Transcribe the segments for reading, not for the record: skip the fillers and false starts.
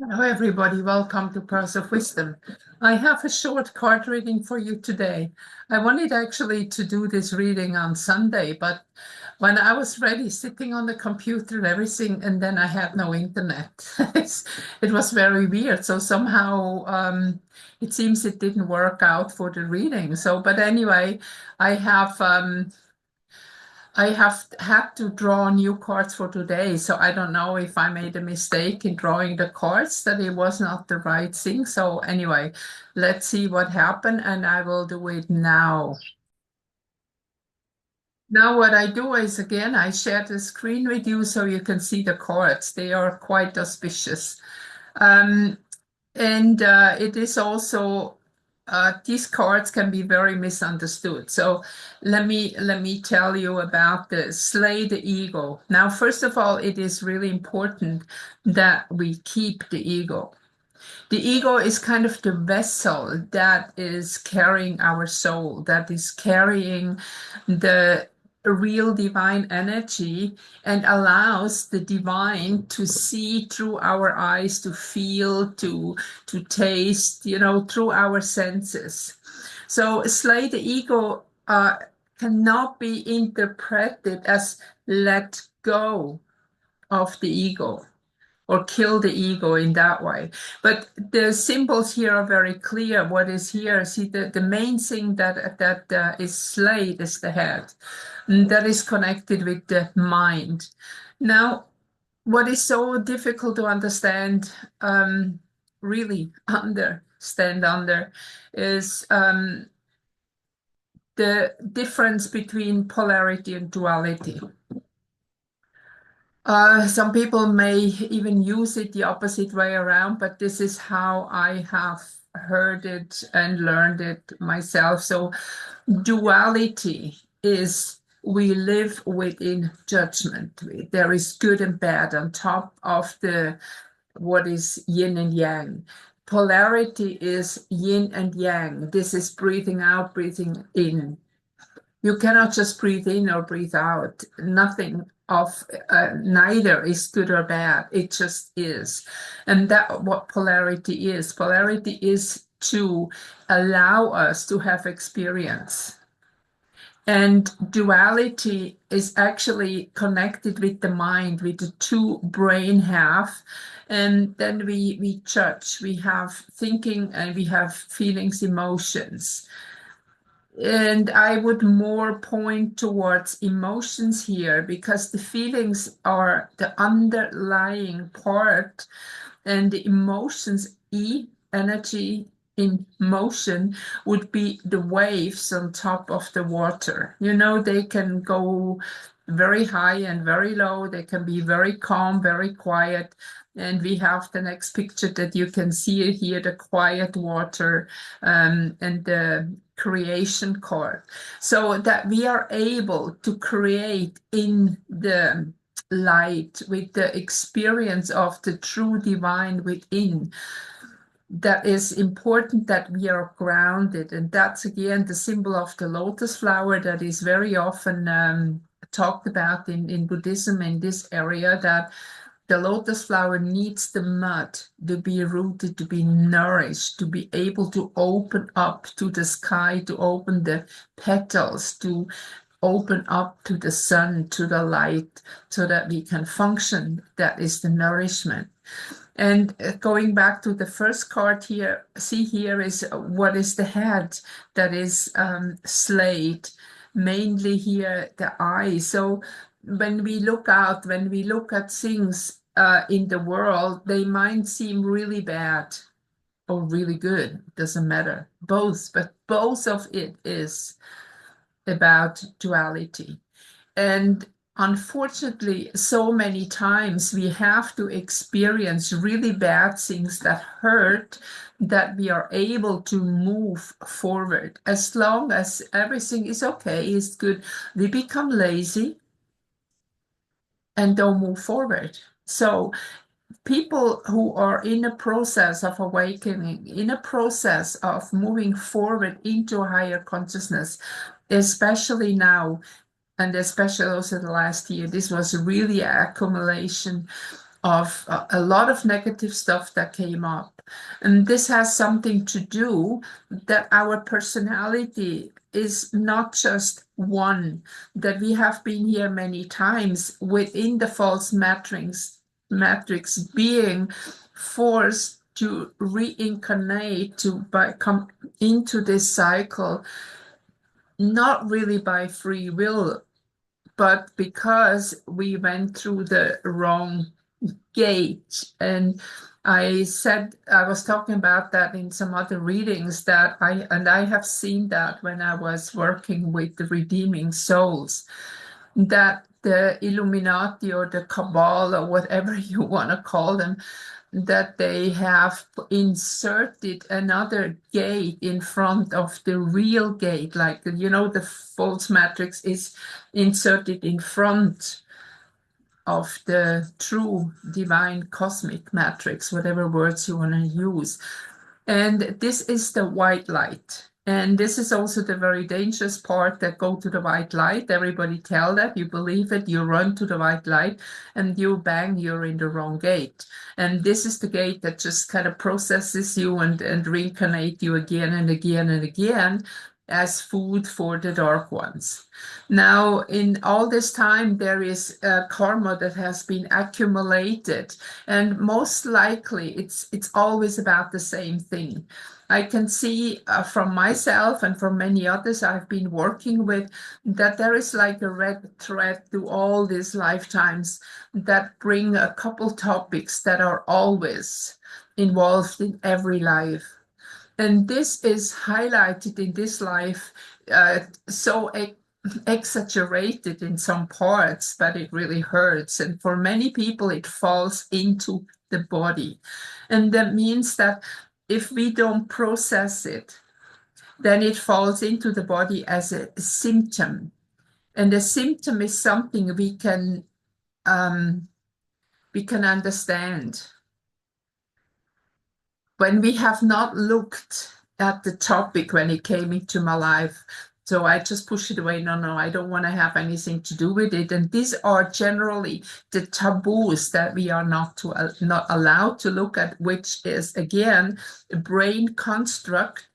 Hello, everybody. Welcome to Pearls of Wisdom. I have a short card reading for you today. I wanted actually to do this reading on Sunday, but when I was ready, sitting on the computer and everything, and then I had no internet. It was very weird. So somehow it seems it didn't work out for the reading. But anyway, I have I have had to draw new cards for today, so I don't know if I made a mistake in drawing the cards, that it was not the right thing. So anyway, let's see what happened, and I will do it now. Now what I do is, again, I share the screen with you so you can see the cards. They are quite auspicious. Um, and it is also these cards can be very misunderstood. So let me tell you about the slay the ego. Now, first of all, it is really important that we keep the ego. The ego is kind of the vessel that is carrying our soul, that is carrying the real divine energy and allows the divine to see through our eyes, to feel, to taste, through our senses. So slay the ego cannot be interpreted as let go of the ego or kill the ego in that way. But the symbols here are very clear. What is here? See, the main thing that is slayed is the head. That is connected with the mind. Now, what is so difficult to understand, really understand under, is the difference between polarity and duality. Some people may even use it the opposite way around, but this is how I have heard it and learned it myself. So, duality is we live within judgment. There is good and bad on top of the what is yin and yang. Polarity is yin and yang. This is breathing out, breathing in. You cannot just breathe in or breathe out. Nothing of neither is good or bad. It just is. And that what polarity is. Polarity is to allow us to have experience. And duality is actually connected with the mind, with the two brain half. And then we judge, we have thinking and we have feelings, emotions. And I would more point towards emotions here because the feelings are the underlying part, and the emotions, energy in motion, would be the waves on top of the water. They can go very high and very low. They can be very calm, very quiet. And we have the next picture that you can see here, the quiet water and the creation card. So that we are able to create in the light with the experience of the true divine within. That is important, that we are grounded. And that's again the symbol of the lotus flower that is very often talked about in Buddhism in this area, that the lotus flower needs the mud to be rooted, to be nourished, to be able to open up to the sky, to open the petals, to open up to the sun, to the light, so that we can function. That is the nourishment. And going back to the first card here, see here is what is the head that is slayed, mainly here the eye. So when we look out, when we look at things in the world, they might seem really bad or really good. It doesn't matter. Both, but both of it is about duality. And unfortunately, so many times we have to experience really bad things that hurt, that we are able to move forward. As long as everything is okay, is good, we become lazy and don't move forward. So people who are in a process of awakening, in a process of moving forward into a higher consciousness, especially now, and especially also the last year, this was really an accumulation of a lot of negative stuff that came up. And this has something to do that our personality is not just one, that we have been here many times within the false matrix being forced to reincarnate, to come into this cycle, not really by free will, but because we went through the wrong gate. And I was talking about that in some other readings, that I have seen that when I was working with the redeeming souls, that the Illuminati or the Cabal or whatever you want to call them, that they have inserted another gate in front of the real gate, like, the false matrix is inserted in front of the true divine cosmic matrix, whatever words you want to use. And this is the white light. And this is also the very dangerous part, that go to the white light. Everybody tell that, you believe it, you run to the white light, and you bang, you're in the wrong gate. And this is the gate that just kind of processes you and reincarnate you again and again and again as food for the dark ones. Now, in all this time, there is karma that has been accumulated, and most likely it's always about the same thing. I can see from myself and from many others I've been working with, that there is like a red thread through all these lifetimes that bring a couple topics that are always involved in every life. And this is highlighted in this life, so exaggerated in some parts, but it really hurts. And for many people, it falls into the body. And that means that if we don't process it, then it falls into the body as a symptom. And the symptom is something we can understand. When we have not looked at the topic when it came into my life, so I just push it away. No, I don't want to have anything to do with it. And these are generally the taboos that we are not allowed to look at, which is, again, a brain construct,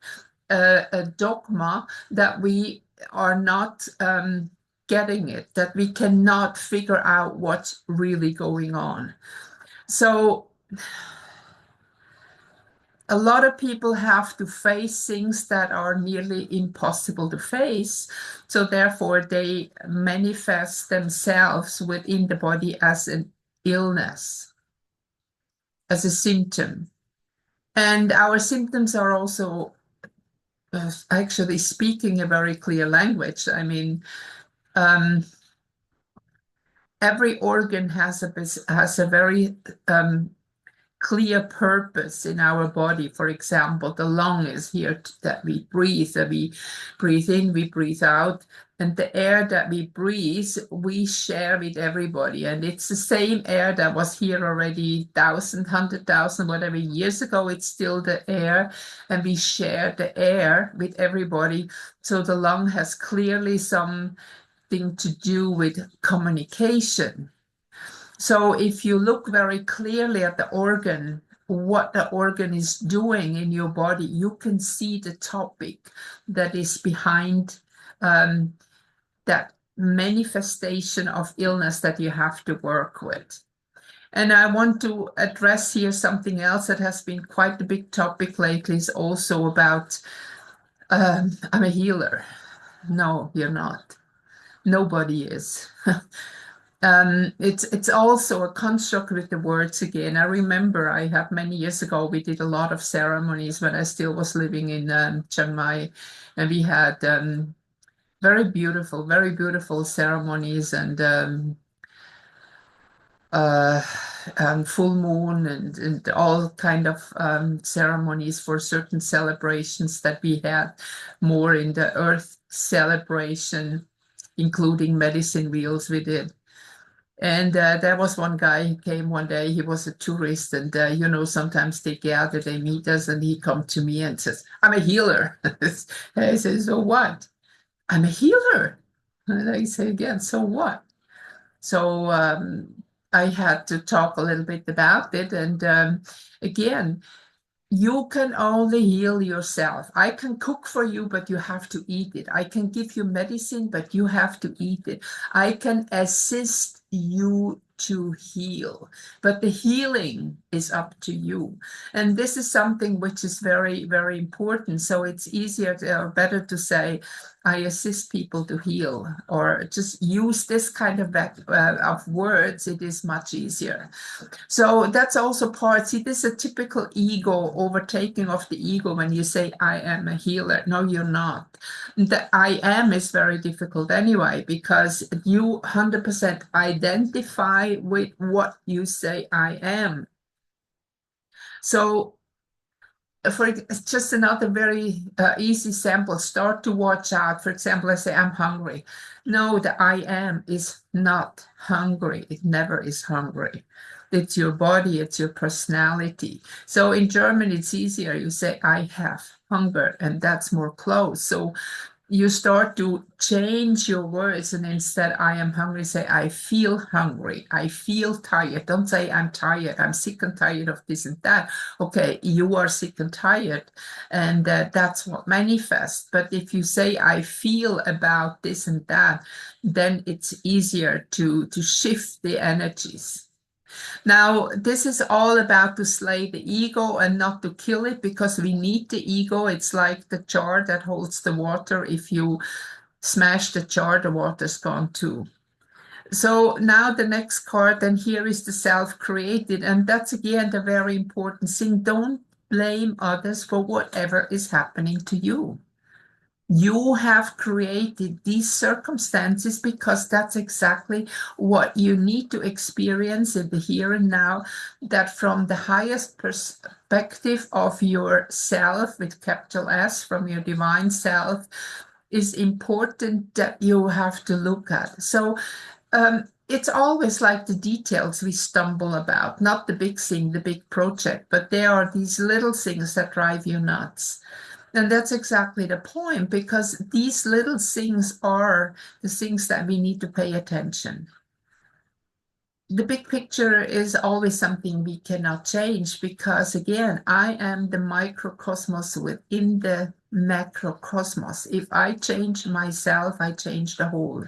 a dogma that we are not getting it, that we cannot figure out what's really going on. So a lot of people have to face things that are nearly impossible to face. So therefore, they manifest themselves within the body as an illness, as a symptom. And our symptoms are also actually speaking a very clear language. I mean, every organ has a very clear purpose in our body. For example, the lung is here that we breathe in, we breathe out, and the air that we breathe, we share with everybody. And it's the same air that was here already 1,000, 100,000, whatever years ago. It's still the air, and we share the air with everybody. So the lung has clearly something to do with communication. So if you look very clearly at the organ, what the organ is doing in your body, you can see the topic that is behind that manifestation of illness that you have to work with. And I want to address here something else that has been quite a big topic lately, is also about, I'm a healer. No, you're not. Nobody is. It's also a construct with the words again. I remember I had many years ago, we did a lot of ceremonies when I still was living in Chiang Rai, and we had very beautiful ceremonies, and full moon and all kind of ceremonies for certain celebrations that we had more in the earth celebration, including medicine wheels we did. And there was one guy who came one day. He was a tourist, and sometimes they gather, they meet us, and he come to me and says, "I'm a healer." I say, "So what?" "I'm a healer." And I say again, "So what?" So I had to talk a little bit about it. And again, you can only heal yourself. I can cook for you, but you have to eat it. I can give you medicine, but you have to eat it. I can assist you to heal, but the healing is up to you. And this is something which is very, very important. So it's easier or better to say, I assist people to heal, or just use this kind of words. It is much easier. So that's also part. See, this is a typical ego overtaking of the ego when you say, I am a healer. No, you're not. The I am is very difficult anyway, because you 100% identify with what you say I am. So for just another very easy sample, start to watch out. For example, I say, I'm hungry. No, the I am is not hungry. It never is hungry. It's your body, it's your personality. So in German, it's easier. You say, I have hunger, and that's more close. So you start to change your words, and instead I am hungry, say I feel hungry, I feel tired. Don't say I'm tired, I'm sick and tired of this and that. Okay, you are sick and tired, and that's what manifests. But if you say I feel about this and that, then it's easier to shift the energies. Now, this is all about to slay the ego and not to kill it, because we need the ego. It's like the jar that holds the water. If you smash the jar, the water's gone too. So now the next card, and here is the self-created. And that's again the very important thing. Don't blame others for whatever is happening to you. You have created these circumstances because that's exactly what you need to experience in the here and now, that from the highest perspective of yourself, with capital S, from your divine self, is important that you have to look at. So it's always like the details we stumble about, not the big thing, the big project, but there are these little things that drive you nuts. And that's exactly the point, because these little things are the things that we need to pay attention. The big picture is always something we cannot change, because again, I am the microcosmos within the macrocosmos. If I change myself, I change the whole.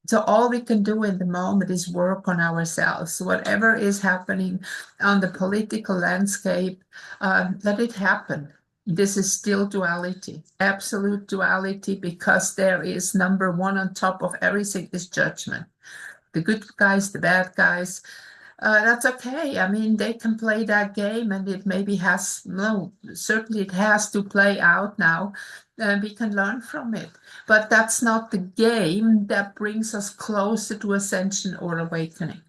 So all we can do in the moment is work on ourselves. Whatever is happening on the political landscape, let it happen. This is still duality, absolute duality, because there is number one on top of everything is judgment. The good guys, the bad guys, that's okay. I mean, they can play that game, and it maybe has, no, certainly it has to play out now, and we can learn from it. But that's not the game that brings us closer to ascension or awakening.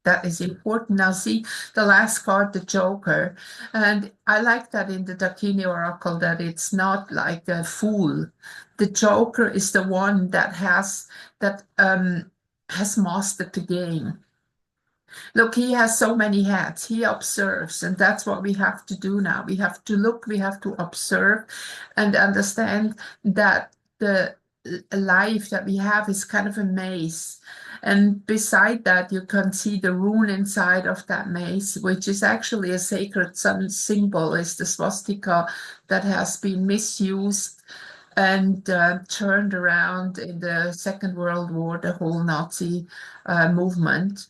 That is important. Now, see the last card, the Joker. And I like that in the Dakini Oracle, that it's not like a fool. The Joker is the one that has mastered the game. Look, he has so many hats. He observes, and that's what we have to do now. We have to look, we have to observe and understand that the life that we have is kind of a maze. And beside that, you can see the rune inside of that maze, which is actually a sacred sun symbol, is the swastika that has been misused and turned around in the Second World War, the whole Nazi movement.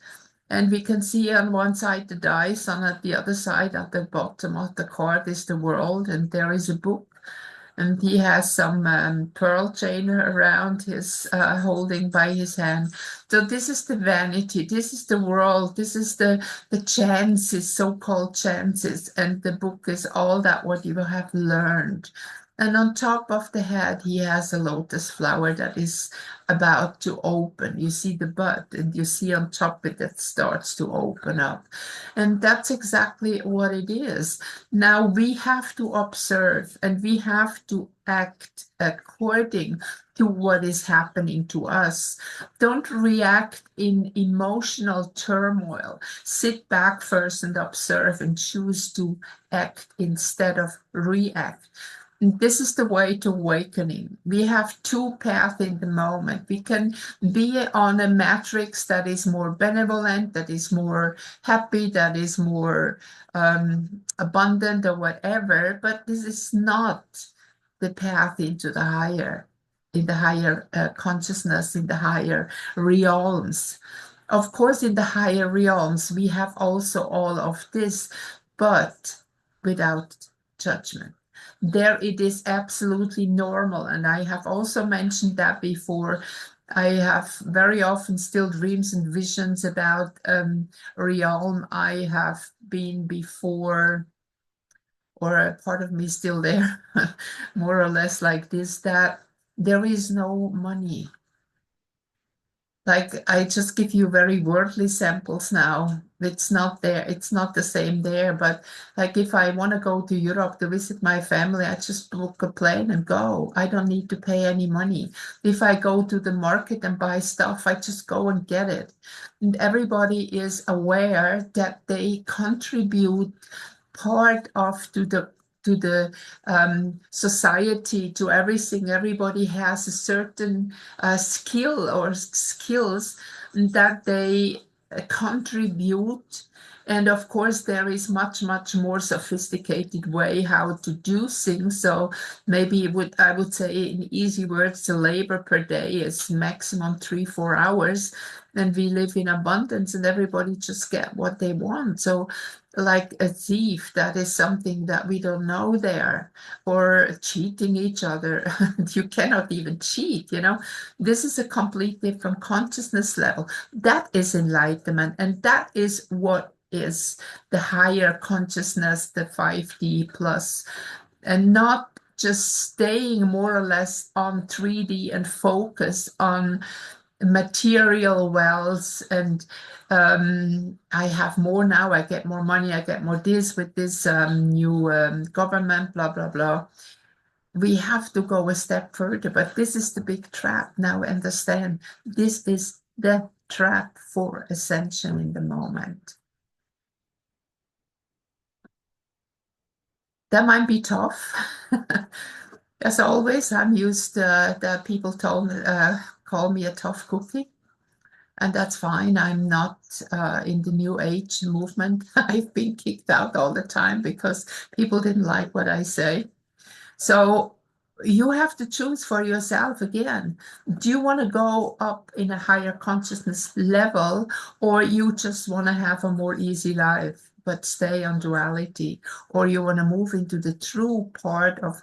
And we can see on one side the dice, and at the other side, at the bottom of the card, is the world, and there is a book. And he has some pearl chain around his holding by his hand. So this is the vanity, this is the world, this is the chances, so-called chances. And the book is all that what you have learned. And on top of the head, he has a lotus flower that is about to open. You see the bud, and you see on top it that starts to open up. And that's exactly what it is. Now we have to observe, and we have to act according to what is happening to us. Don't react in emotional turmoil. Sit back first and observe, and choose to act instead of react. This is the way to awakening. We have two paths in the moment. We can be on a matrix that is more benevolent, that is more happy, that is more abundant or whatever, but this is not the path into the higher, in the higher consciousness, in the higher realms. Of course, in the higher realms, we have also all of this, but without judgment. There it is absolutely normal. And I have also mentioned that before. I have very often still dreams and visions about realm I have been before, or a part of me still there, more or less like this, that there is no money. Like, I just give you very worldly samples now. It's not there, it's not the same there. But like, if I want to go to Europe to visit my family, I just book a plane and go. I don't need to pay any money. If I go to the market and buy stuff, I just go and get it. And everybody is aware that they contribute part of to the society, to everything. Everybody has a certain skill or skills that they contribute. And of course, there is much, much more sophisticated way how to do things. So maybe I would say in easy words, the labor per day is maximum 3-4 hours. And we live in abundance and everybody just get what they want. So like a thief, that is something that we don't know there, or cheating each other. You cannot even cheat, you know. This is a complete different consciousness level. That is enlightenment, and that is what is the higher consciousness, the 5D plus, and not just staying more or less on 3D and focus on material wealth. And I have more now, I get more money, I get more this with this new government, blah, blah, blah. We have to go a step further, but this is the big trap. Now understand, this is the trap for ascension in the moment. That might be tough. As always, I'm used that people call me a tough cookie. And that's fine. I'm not in the New Age movement. I've been kicked out all the time because people didn't like what I say. So you have to choose for yourself again. Do you want to go up in a higher consciousness level, or you just want to have a more easy life but stay on duality, or you want to move into the true part of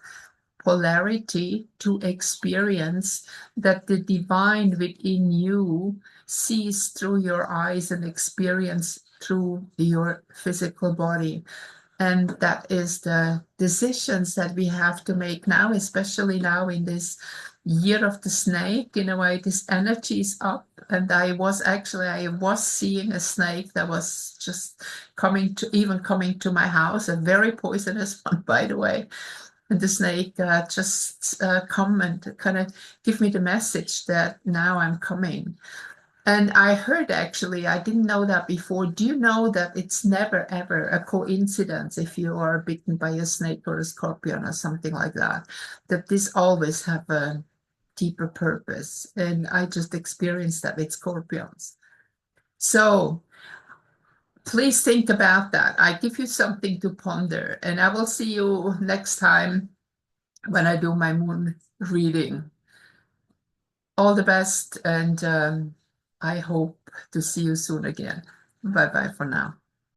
polarity to experience that the divine within you sees through your eyes and experience through your physical body. And that is the decisions that we have to make now, especially now in this year of the snake. In a way, this energy is up. And I was seeing a snake that was just coming to my house, a very poisonous one, by the way. And the snake just come and kind of give me the message that now I'm coming. And I heard, actually, I didn't know that before. Do you know that it's never ever a coincidence if you are bitten by a snake or a scorpion or something like that, that this always have a deeper purpose. And I just experienced that with scorpions. So please think about that. I give you something to ponder, and I will see you next time when I do my moon reading. All the best, and I hope to see you soon again. Bye bye for now.